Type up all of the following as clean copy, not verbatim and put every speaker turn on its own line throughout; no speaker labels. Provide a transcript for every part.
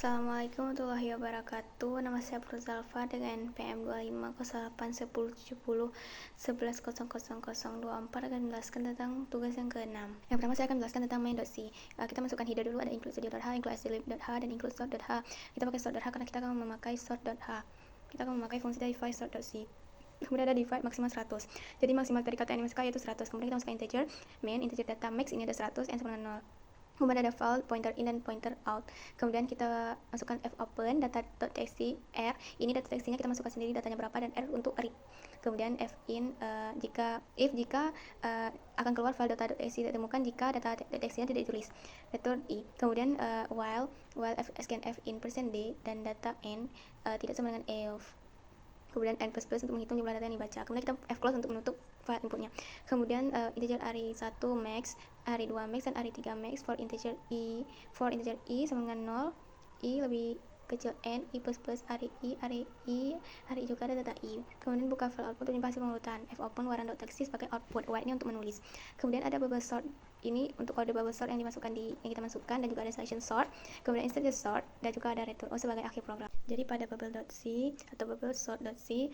Assalamualaikum warahmatullahi wabarakatuh. Nama saya Prozalfa dengan PM 25081070110024 akan menjelaskan tentang tugas yang ke-6. Yang pertama saya akan menjelaskan tentang main.c. Kita masukkan header dulu, ada include studio.h, include slib.h, dan include sort.h. Kita pakai sort.h karena kita akan memakai sort.h. Kita akan memakai fungsi dari divide sort.c. Kemudian ada divide maksimal 100. Jadi maksimal dari kata yang dimasukkan yaitu 100. Kemudian kita masukkan integer, main, integer data max ini ada 100, n sama dengan 0. Kemudian ada file pointer in dan pointer out. Kemudian kita masukkan fopen data.txt r. Ini data.txt-nya kita masukkan sendiri datanya berapa, dan r untuk read. Kemudian fin jika akan keluar file data.txt ditemukan jika data.txt-nya tidak ditulis. Return i. Kemudian while scan fin %d dan data n tidak sama dengan f. Kemudian n++ untuk menghitung jumlah data yang dibaca. Kemudian kita fclose untuk menutup file inputnya. Kemudian integer array 1 max, array 2 max, dan array 3 max for integer i sama dengan 0, i lebih kecil n, i++, array i juga ada data i. Kemudian buka file output untuk hasil pengurutan. fopen waran.txt sebagai output, war ini untuk menulis. Kemudian ada bubble sort, ini untuk kode bubble sort yang kita masukkan, dan juga ada selection sort, kemudian integer sort, dan juga ada return sebagai akhir program. Jadi pada bubble.c atau bubble sort.c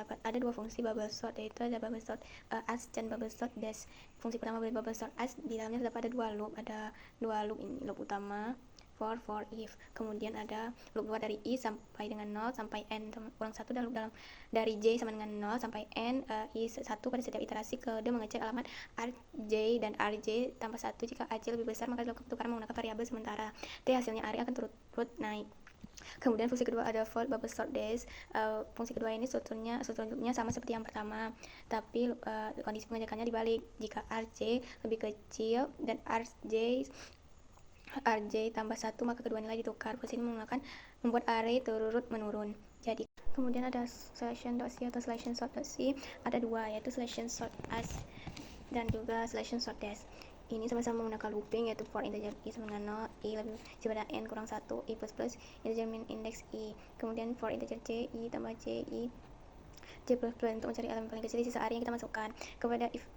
ada dua fungsi bubble sort, yaitu ada bubble sort as dan bubble sort dash. Fungsi pertama dari bubble sort as, di dalamnya terdapat ada dua loop ini, loop utama for if. Kemudian ada loop luar dari i sampai dengan 0 sampai n kurang 1, dan loop dalam dari j sama dengan 0 sampai n i 1 pada setiap iterasi. Kode mengecek alamat rj dan rj tambah 1 jika aj lebih besar, maka dilakukan pertukaran menggunakan variabel sementara t. Hasilnya array akan turut naik. Kemudian fungsi kedua ada for bubble sort dash. Fungsi kedua ini strukturnya sama seperti yang pertama, tapi kondisi pengecekannya dibalik. Jika rj lebih kecil dan rj tambah 1, maka kedua nilai ditukar. Proses ini membuat array turut menurun. Jadi kemudian ada selection.c atau selection sort.c. Ada dua, yaitu selection sort as dan juga selection sort dash. Ini sama-sama menggunakan looping, yaitu for integer i sama dengan 0, i lebih kecil pada n kurang 1, i++, integer min index i. Kemudian for integer j, i tambah j, i j++ untuk mencari elemen paling kecil di sisa array yang kita masukkan. Kepada if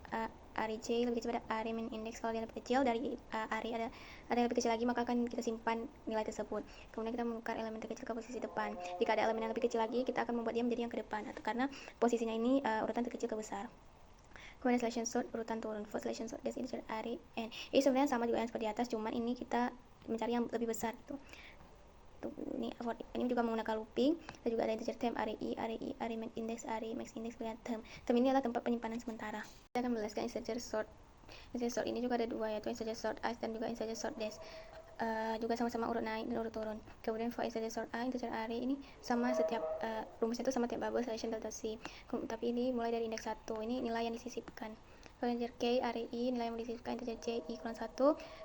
array j lebih kecil pada array min index, kalau dia lebih kecil dari array ada yang lebih kecil lagi, maka akan kita simpan nilai tersebut. Kemudian kita menukar elemen terkecil ke posisi depan. Jika ada elemen yang lebih kecil lagi, kita akan membuat dia menjadi yang ke depan, karena posisinya ini urutan terkecil ke besar. Kemudian selection sort urutan turun, for selection sort dash integer array n. Ini sebenarnya sama juga yang seperti atas, cuman ini kita mencari yang lebih besar gitu. Ini juga menggunakan looping, dan juga ada integer term, array min index, array max index, kemudian term ini adalah tempat penyimpanan sementara. Kita akan menjelaskan integer sort. Integer sort ini juga ada dua, yaitu integer sort as dan juga integer sort dash. Juga sama-sama urut naik dan urut turun. Kemudian for integer sort a, integer array ini sama setiap rumusnya itu sama tiap bubble selection.c. Tapi ini mulai dari indeks 1, ini nilai yang disisipkan. Kalau integer k, array i, nilai yang disisipkan integer j, i kurang 1.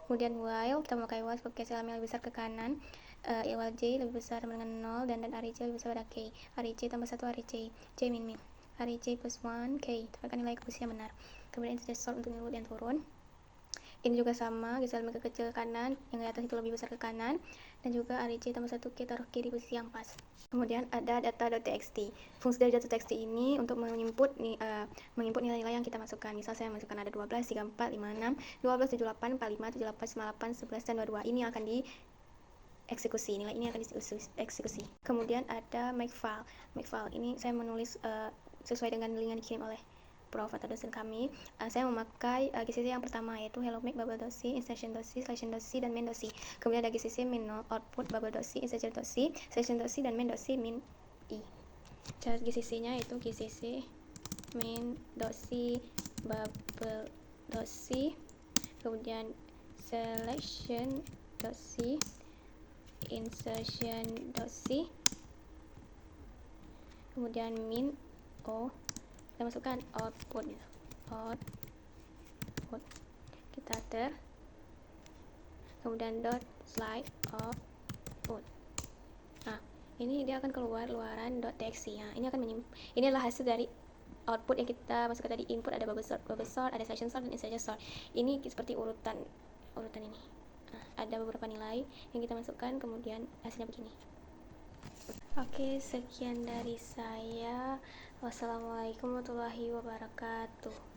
Kemudian while, kita memakai while sebagai elemen yang lebih besar ke kanan. While j lebih besar dengan 0, dan array j lebih besar pada k. Array j tambah 1, array j min array j plus 1 k, dapatkan nilai posisi yang benar. Kemudian integer sort untuk urut yang turun. Ini juga sama, geser elemen ke kecil ke kanan, yang di atas itu lebih besar ke kanan, dan juga array j tambah 1 k taruh k di posisi yang pas. Kemudian ada data.txt. Fungsi dari data.txt ini untuk menginput nilai-nilai yang kita masukkan. Misal saya masukkan ada 12, 34, 56, 12, 78, 45, 78, 98, 11, dan 22. Ini akan dieksekusi. Nilai ini akan dieksekusi. Kemudian ada makefile. Makefile ini saya menulis sesuai dengan link yang dikirim oleh prof atau dosen kami. Saya memakai GCC yang pertama, yaitu hello make bubble.c, insertion.c, selection.c, dan main.c. Kemudian ada GCC min output bubble.c, integer.c, selection.c, dan main.c min i. Cara GCC-nya itu GCC main.c bubble.c, kemudian selection.c, insertion.c, kemudian min o, kita masukkan output kita kemudian dot slide output. Nah, ini dia akan keluar luaran .txt ya. Ini adalah hasil dari output yang kita masukkan tadi. Input ada bubble sort, ada selection sort, dan integer sort. Ini seperti urutan ini. Ada beberapa nilai yang kita masukkan, kemudian hasilnya begini. Oke, sekian dari saya. Wassalamualaikum warahmatullahi wabarakatuh.